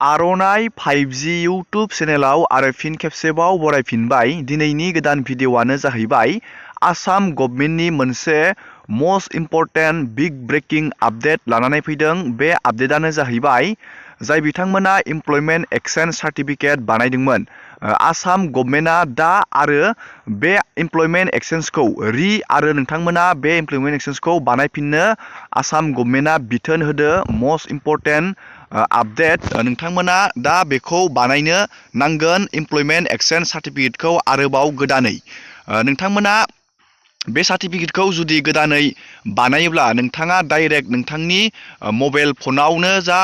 आर'नाइ 5G YouTube चेनेलाव आरो फिन खेबसेबाव बरायफिनबाय। दिनैनि गोदान भिडिअ'आनो जाहैबाय आसाम गभर्नमेन्टनि मोनसे must important big breaking update लानानै फैदों। बे आपडेटआनो जाहैबाय जाय बिथांमोना इमप्लयमेन्ट एक्सचेन्ज सार्टिफिकेट बानायदोंमोन। आसाम गभर्नमेन्टआ दा आरो बे इमप्लयमेन्ट एक्सचेन्जखौ आरो नोंथांमोना बे इमप्लयमेन्ट एक्सचेन्जखौ बानायफिननो आसाम गभर्नमेन्टआ बिथोन होदो। मस्ट इम्परटेन्ट आपडेट नोंथांमोना दा बेखौ बानायनो नांगोन इमप्लयमेन्ट एक्सचेन्ज सार्टिफिकेटखौ आरोबाव गोदानै। नोंथांमोना बे सार्टिफिकेटखौ जुदि गोदानै बानायोब्ला नोंथाङा डाइरेक्ट नोंथांनि मबाइल फनावनो जा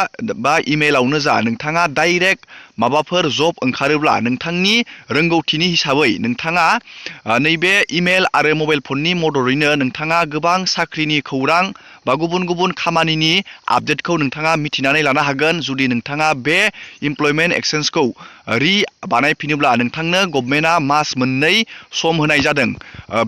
बा इमेलावनो जा नोंथाङा डाइरेक्ट माबाफोर जब ओंखारोब्ला नोंथांनि रोंगौथिनि हिसाबै नोंथाङा नैबे इमेल आरो मबाइल फननि मददैनो नोंथाङा गोबां साख्रिनि खौरां बा गुबुन गुबुन खामानिनि आपडेटखौ नोंथाङा मिथिनानै लानो हागोन। जुदि नोंथाङा बे इमप्लयमेन्ट एक्सचेन्जखौ बानायफिनोब्ला नोंथांनो गभर्नमेन्टआ मास 2 सम होनाय जादों।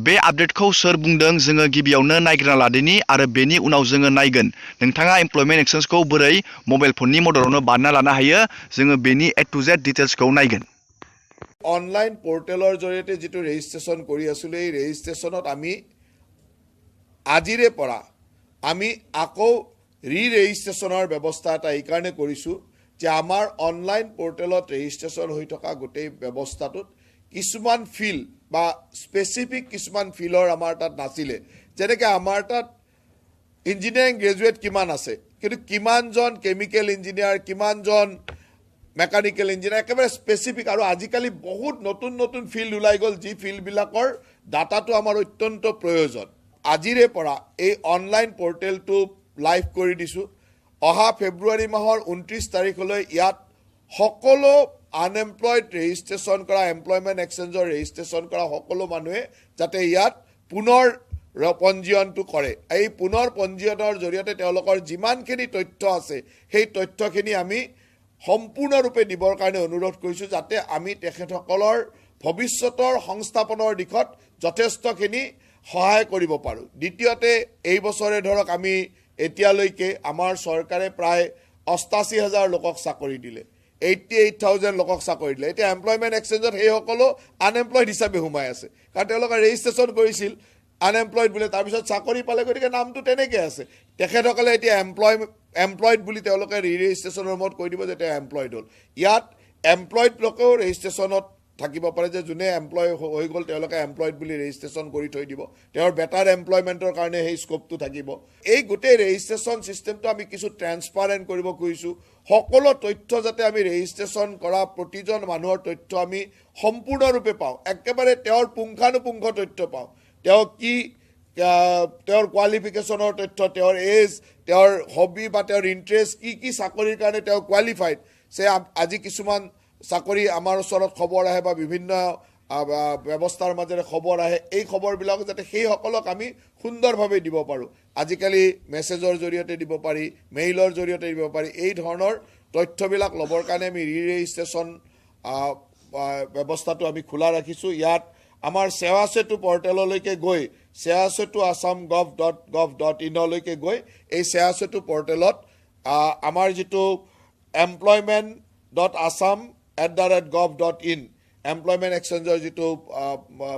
बे आपडेटखौ सोर बुंदों जोङो गिबियावनो नायग्रोना लादोनि आरो बेनि उनाव जोङो नायगोन नोंथाङा इमप्लयमेन्ट एक्सचेन्जखौ बोरै मबाइल फननि मददावनो बानायना लानो हायो। जोङो बेनि A to Z डिटेल्सखौ नायगोन। অনলাইন পোর্টেলৰ জৰিয়তে যেটো ৰেজিষ্ট্ৰেচন কৰি আছিল এই ৰেজিষ্ট্ৰেচনত আমি আজিৰে পৰা আমি আকৌ ৰেজিষ্ট্ৰেচনৰ ব্যৱস্থা এটা এই কাৰণে কৰিছো যে আমাৰ অনলাইন পোৰ্টেলত ৰেজিষ্ট্ৰেচন হৈ থকা গোটেই ব্যৱস্থাটোত কিছুমান ফিল বা স্পেসিফিক কিছুমান ফিলৰ আমাৰ তাত নাছিলে। যেনেকৈ আমাৰ তাত ইঞ্জিনিয়াৰিং গ্ৰেজুৱেট কিমান আছে, কিন্তু কিমানজন কেমিকেল ইঞ্জিনিয়াৰ, কিমানজন মেকানিকেল ইঞ্জিনিয়াৰ, একেবাৰে স্পেসিফিক। আৰু আজিকালি বহুত নতুন নতুন ফিল্ড ওলাই গ'ল যি ফিল্ডবিলাকৰ ডাটাটো আমাৰ অত্যন্ত প্ৰয়োজন। আজিৰে পৰা এই অনলাইন পোৰ্টেলটো লাইভ কৰি দিছোঁ। অহা ফেব্ৰুৱাৰী মাহৰ 29 তাৰিখলৈ ইয়াত সকলো আনএমপ্লয়েড ৰেজিষ্ট্ৰেচন কৰা এমপ্লয়মেণ্ট এক্সচেঞ্জৰ ৰেজিষ্ট্ৰেচন কৰা সকলো মানুহে যাতে ইয়াত পুনৰ পঞ্জীয়নটো কৰে। এই পুনৰ পঞ্জীয়নৰ জৰিয়তে তেওঁলোকৰ যিমানখিনি তথ্য আছে সেই তথ্যখিনি আমি সম্পূৰ্ণৰূপে দিবৰ কাৰণে অনুৰোধ কৰিছোঁ, যাতে আমি তেখেতসকলৰ ভৱিষ্যতৰ সংস্থাপনৰ দিশত যথেষ্টখিনি সহায় কৰিব পাৰোঁ। দ্বিতীয়তে এই বছৰে ধৰক আমি এতিয়ালৈকে আমাৰ চৰকাৰে প্ৰায় 88,000 লোকক চাকৰি দিলে, 88,000 লোকক চাকৰি দিলে। এতিয়া এমপ্লয়মেণ্ট এক্সচেঞ্জত সেইসকলো আনএমপ্লয়ড হিচাপে সোমাই আছে, কাৰণ তেওঁলোকে ৰেজিষ্ট্ৰেচন কৰিছিল আনএমপ্লয়ড বুলি, তাৰপিছত চাকৰি পালে, গতিকে নামটো তেনেকৈ আছে। তেখেতসকলে এতিয়া এমপ্লয়ড বুলি তেওঁলোকে ৰেজিষ্ট্ৰেচনৰ সময়ত কৈ দিব যে তেওঁ এমপ্লয়ড হ'ল। ইয়াত এমপ্লয়ড লোকেও ৰেজিষ্ট্ৰেচনত থাকিব পাৰে, যে যোনে এমপ্লয় হৈ গ'ল তেওঁলোকে এমপ্লয়ড বুলি ৰেজিষ্ট্ৰেচন কৰি থৈ দিব, তেওঁৰ বেটাৰ এমপ্লয়মেণ্টৰ কাৰণে সেই স্কোপটো থাকিব। এই গোটেই ৰেজিষ্ট্ৰেচন ছিষ্টেমটো আমি কিছু ট্ৰেন্সপাৰেণ্ট কৰিব খুজিছোঁ। সকলো তথ্য যাতে আমি ৰেজিষ্ট্ৰেচন কৰা প্ৰতিজন মানুহৰ তথ্য আমি সম্পূৰ্ণৰূপে পাওঁ, একেবাৰে তেওঁৰ পুংখানুপুংখ তথ্য পাওঁ। তেওঁ কি, তেওঁৰ কোৱালিফিকেশ্যনৰ তথ্য, তেওঁৰ এজ, তেওঁৰ হবি বা তেওঁৰ ইণ্টাৰেষ্ট, কি চাকৰিৰ কাৰণে তেওঁ কোৱালিফাইড। আজি কিছুমান চাকৰি আমাৰ ওচৰত খবৰ আহে বা বিভিন্ন ব্যৱস্থাৰ মাজেৰে খবৰ আহে, এই খবৰবিলাক যাতে সেইসকলক আমি সুন্দৰভাৱে দিব পাৰোঁ। আজিকালি মেছেজৰ জৰিয়তে দিব পাৰি, মেইলৰ জৰিয়তে দিব পাৰি। এই ধৰণৰ তথ্যবিলাক ল'বৰ কাৰণে আমি ৰেজিষ্ট্ৰেচন ব্যৱস্থাটো আমি খোলা ৰাখিছোঁ। ইয়াত আমাৰ সেৱা সেতু পৰ্টেললৈকে গৈ, সেৱা সেতু assam.gov.in গৈ এই সেৱা সেতু পৰ্টেলত আমাৰ যিটো employment.assam@gov.in এমপ্লয়মেণ্ট এক্সচেঞ্জৰ যিটো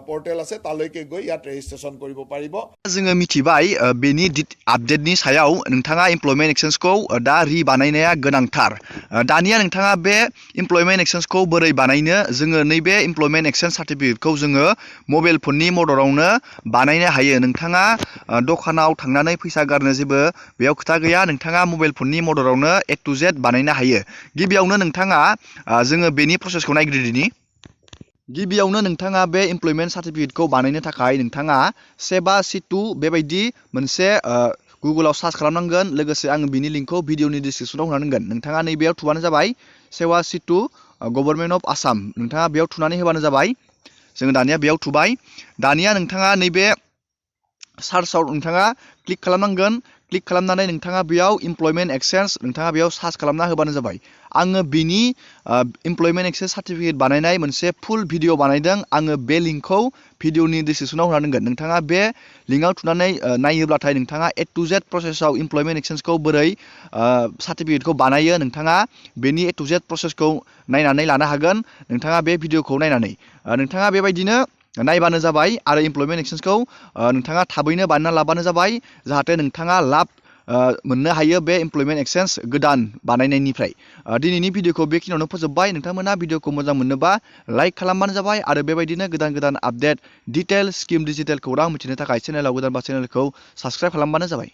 পৰ্টেল আছে তালৈকে গৈ ইয়াত ৰেজিষ্ট্ৰেচন কৰিব পাৰিব। जोङो मिथिबाय बेनि आपडेटनि सायाव नोंथाङा इमप्लयमेन्ट एक्सचेन्जखौ दा बानायनाया गोनांथार। दानिया नोंथाङा बे इमप्लयमेन्ट एक्सचेन्जखौ बोरै बानायनो, जोङो नैबे इमप्लयमेन्ट एक्सचेन्ज सार्टिफिकेटखौ जोङो मबाइल फननि मददावनो बानायनो हायो। नोंथाङा दखानाव थांनानै फैसा गारनो जेबो बेयाव खोथा गैया, नोंथाङा मबाइल फननि मददावनो A to Z बानायनो हायो। गिबियावनो नोंथाङा जोङो बेनि प्रसेसखौ नायग्रोदिनि। गिबियावनो नोंथाङा बे इमप्लयमेन्ट सार्टिफिकेटखौ बानायनो थाखाय नोंथाङा सेवा सेतु बेबायदि मोनसे गुगोलाव सार्च खालामनांगोन। लोगोसे आङो बिनि लिंकखौ भिडिअनि डिसक्रिपसनाव होना दोनगोन। नोंथाङा नैबेयाव थुबानो जाबाय सेवा सेतु गभर्नमेन्ट अफ आसाम, नोंथाङा बेयाव थुनानै होबानो जाबाय। जोङो दानिया बेयाव थुबाय। दानिया नोंथाङा नैबे सार्चआव नोंथाङा क्लिक खालामनांगोन। क्लिक खालामनानै नोंथाङा बेयाव इमप्लयमेन्ट एक्सचेन्ज नोंथाङा बेयाव सार्च खालामना होबानो जाबाय। आङो बिनि इमप्लयमेन्ट एक्सचेन्ज सार्टिफिकेट बानायनाय मोनसे फुल भिडिअ बानायदों। आङो बे लिंकखौ भिडिअनि डिसक्रिपसनाव होना दोनगोन। नोंथाङा बे लिंकआव थुनानै नायोब्लाथाय नोंथाङा A to Z प्रसेसआव इमप्लयमेन्ट एक्सचेन्जखौ बोरै सार्टिफिकेटखौ बानायो नोंथाङा बेनि A to Z प्रसेसखौ नायनानै लानो हागोन नोंथाङा बे भिडिअखौ नायनानै। नोंथाङा बेबायदिनो नायबानो जाबाय आरो इमप्लयमेन्ट एक्सचेन्जखौ नोंथाङा थाबैनो बानायना लाबानो जाबाय जाहाथे नोंथाङा लाब मोननो हायो बे इमप्लयमेन्ट एक्सचेन्ज गोदान बानायनायनिफ्राय। दिनैनि भिडिअखौ बेखिनियावनो फोजोबबाय। नोंथांमोना भिडिअखौ मोजां मोनोबा लाइक खालामबानो जाबाय आरो बेबायदिनो गोदान गोदान आपडेट डिटेल स्किम डिजिटेल खौरां मिथिनो थाखाय चेनेलाव गोदानबा चेनेलखौ साबस्क्राइब खालामबानो जाबाय।